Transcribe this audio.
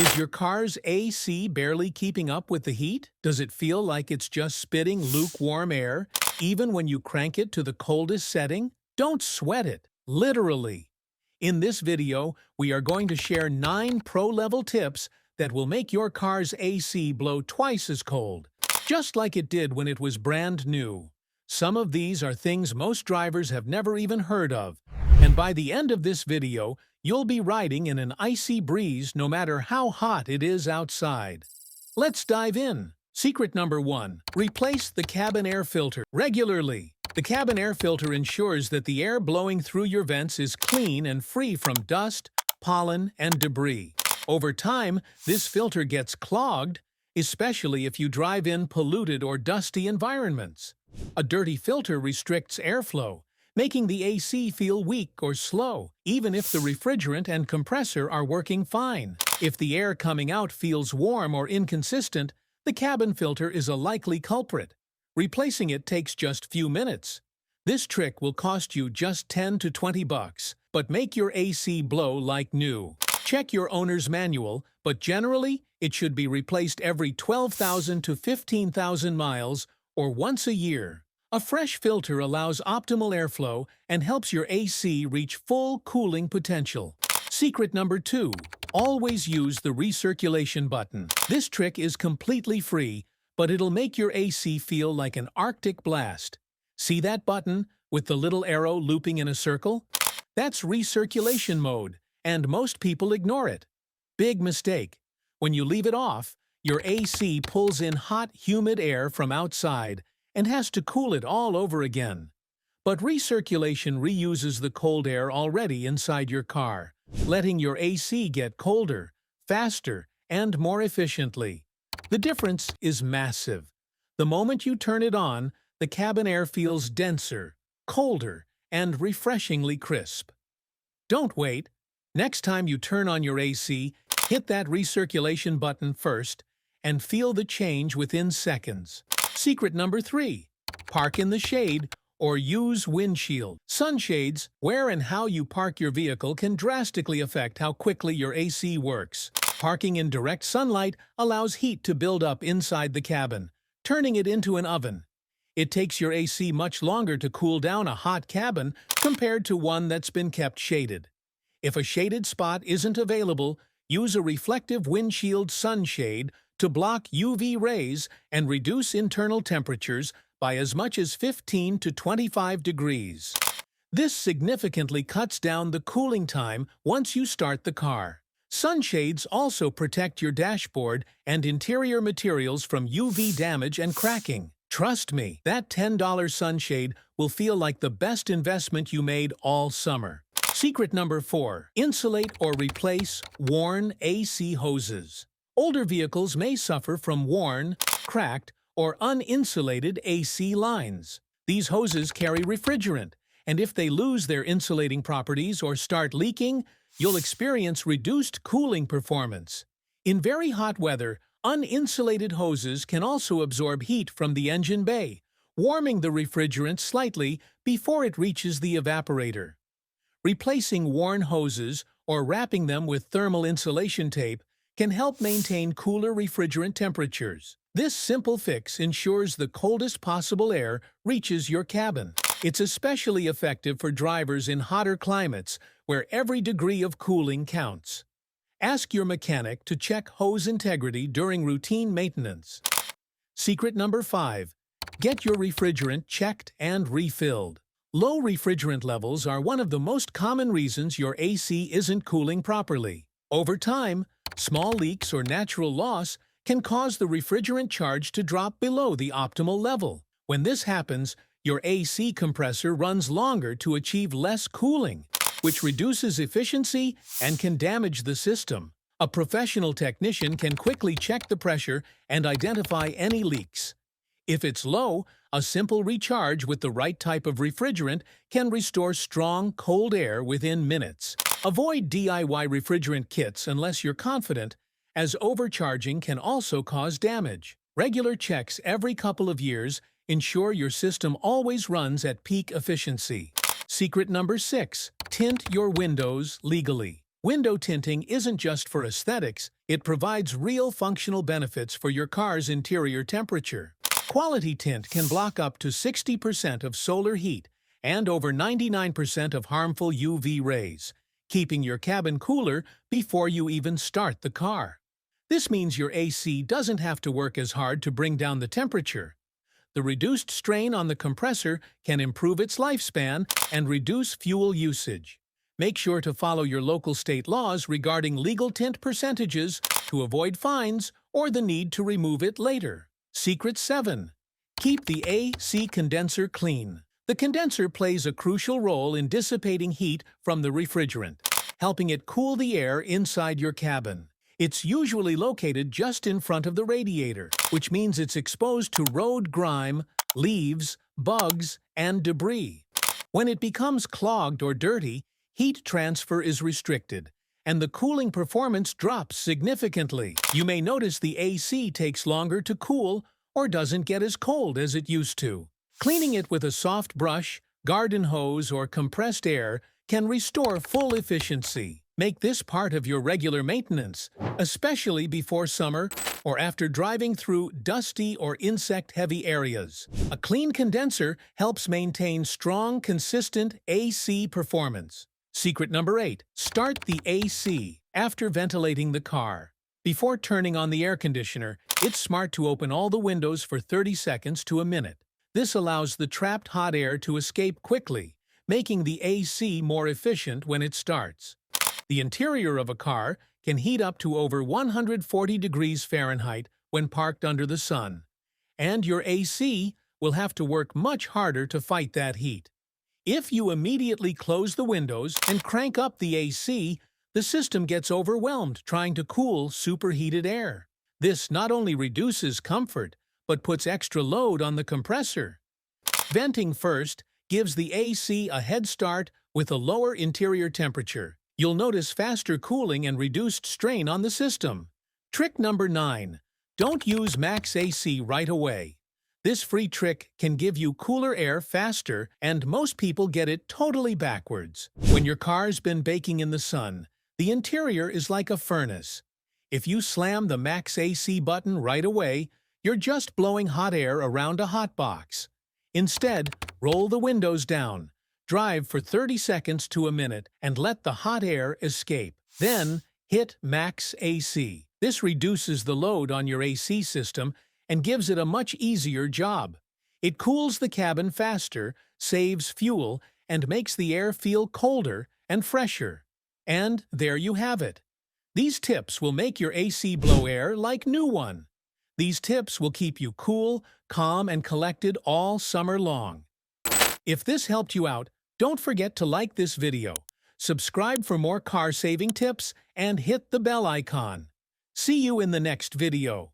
Is your car's AC barely keeping up with the heat? Does it feel like it's just spitting lukewarm air, even when you crank it to the coldest setting? Don't sweat it, literally. In this video, we are going to share 9 pro-level tips that will make your car's AC blow twice as cold, just like it did when it was brand new. Some of these are things most drivers have never even heard of, and by the end of this video, you'll be riding in an icy breeze no matter how hot it is outside. Let's dive in. Secret number 1. Replace the cabin air filter regularly. The cabin air filter ensures that the air blowing through your vents is clean and free from dust, pollen, and debris. Over time, this filter gets clogged, especially if you drive in polluted or dusty environments. A dirty filter restricts airflow, making the AC feel weak or slow, even if the refrigerant and compressor are working fine. If the air coming out feels warm or inconsistent, the cabin filter is a likely culprit. Replacing it takes just few minutes. This trick will cost you just 10 to 20 bucks, but make your AC blow like new. Check your owner's manual, but generally, it should be replaced every 12,000 to 15,000 miles or once a year. A fresh filter allows optimal airflow and helps your AC reach full cooling potential. Secret number 2. Always use the recirculation button. This trick is completely free, but it'll make your AC feel like an Arctic blast. See that button with the little arrow looping in a circle? That's recirculation mode, and most people ignore it. Big mistake. When you leave it off, your AC pulls in hot, humid air from outside and has to cool it all over again. But recirculation reuses the cold air already inside your car, letting your AC get colder, faster, and more efficiently. The difference is massive. The moment you turn it on, the cabin air feels denser, colder, and refreshingly crisp. Don't wait. Next time you turn on your AC, hit that recirculation button first and feel the change within seconds. Secret number 3. Park in the shade or use windshield. Sunshades, where and how you park your vehicle can drastically affect how quickly your AC works. Parking in direct sunlight allows heat to build up inside the cabin, turning it into an oven. It takes your AC much longer to cool down a hot cabin compared to one that's been kept shaded. If a shaded spot isn't available, use a reflective windshield sunshade to block UV rays and reduce internal temperatures by as much as 15 to 25 degrees. This significantly cuts down the cooling time once you start the car. Sunshades also protect your dashboard and interior materials from UV damage and cracking. Trust me, that $10 sunshade will feel like the best investment you made all summer. Secret number 4. Insulate or replace worn AC hoses. Older vehicles may suffer from worn, cracked, or uninsulated AC lines. These hoses carry refrigerant, and if they lose their insulating properties or start leaking, you'll experience reduced cooling performance. In very hot weather, uninsulated hoses can also absorb heat from the engine bay, warming the refrigerant slightly before it reaches the evaporator. Replacing worn hoses or wrapping them with thermal insulation tape can help maintain cooler refrigerant temperatures. This simple fix ensures the coldest possible air reaches your cabin. It's especially effective for drivers in hotter climates where every degree of cooling counts. Ask your mechanic to check hose integrity during routine maintenance. Secret number 5. Get your refrigerant checked and refilled. Low refrigerant levels are one of the most common reasons your AC isn't cooling properly. Over time, small leaks or natural loss can cause the refrigerant charge to drop below the optimal level. When this happens, your AC compressor runs longer to achieve less cooling, which reduces efficiency and can damage the system. A professional technician can quickly check the pressure and identify any leaks. If it's low, a simple recharge with the right type of refrigerant can restore strong, cold air within minutes. Avoid DIY refrigerant kits unless you're confident, as overcharging can also cause damage. Regular checks every couple of years ensure your system always runs at peak efficiency. Secret number 6. Tint your windows legally. Window tinting isn't just for aesthetics, it provides real functional benefits for your car's interior temperature. Quality tint can block up to 60% of solar heat and over 99% of harmful UV rays, keeping your cabin cooler before you even start the car. This means your AC doesn't have to work as hard to bring down the temperature. The reduced strain on the compressor can improve its lifespan and reduce fuel usage. Make sure to follow your local state laws regarding legal tint percentages to avoid fines or the need to remove it later. Secret 7. Keep the AC condenser clean. The condenser plays a crucial role in dissipating heat from the refrigerant, helping it cool the air inside your cabin. It's usually located just in front of the radiator, which means it's exposed to road grime, leaves, bugs, and debris. When it becomes clogged or dirty, heat transfer is restricted, and the cooling performance drops significantly. You may notice the AC takes longer to cool or doesn't get as cold as it used to. Cleaning it with a soft brush, garden hose, or compressed air can restore full efficiency. Make this part of your regular maintenance, especially before summer or after driving through dusty or insect-heavy areas. A clean condenser helps maintain strong, consistent AC performance. Secret number 8. Start the AC after ventilating the car. Before turning on the air conditioner, it's smart to open all the windows for 30 seconds to a minute. This allows the trapped hot air to escape quickly, making the AC more efficient when it starts. The interior of a car can heat up to over 140 degrees Fahrenheit when parked under the sun, and your AC will have to work much harder to fight that heat. If you immediately close the windows and crank up the AC, the system gets overwhelmed trying to cool superheated air. This not only reduces comfort, but puts extra load on the compressor. Venting first gives the AC a head start with a lower interior temperature. You'll notice faster cooling and reduced strain on the system. Trick number 9. Don't use max AC right away. This free trick can give you cooler air faster, and most people get it totally backwards. When your car's been baking in the sun, the interior is like a furnace. If you slam the max AC button right away, you're just blowing hot air around a hot box. Instead, roll the windows down. Drive for 30 seconds to a minute and let the hot air escape. Then, hit max AC. This reduces the load on your AC system and gives it a much easier job. It cools the cabin faster, saves fuel, and makes the air feel colder and fresher. And there you have it. These tips will make your AC blow air like new one. These tips will keep you cool, calm, and collected all summer long. If this helped you out, don't forget to like this video, subscribe for more car-saving tips, and hit the bell icon. See you in the next video.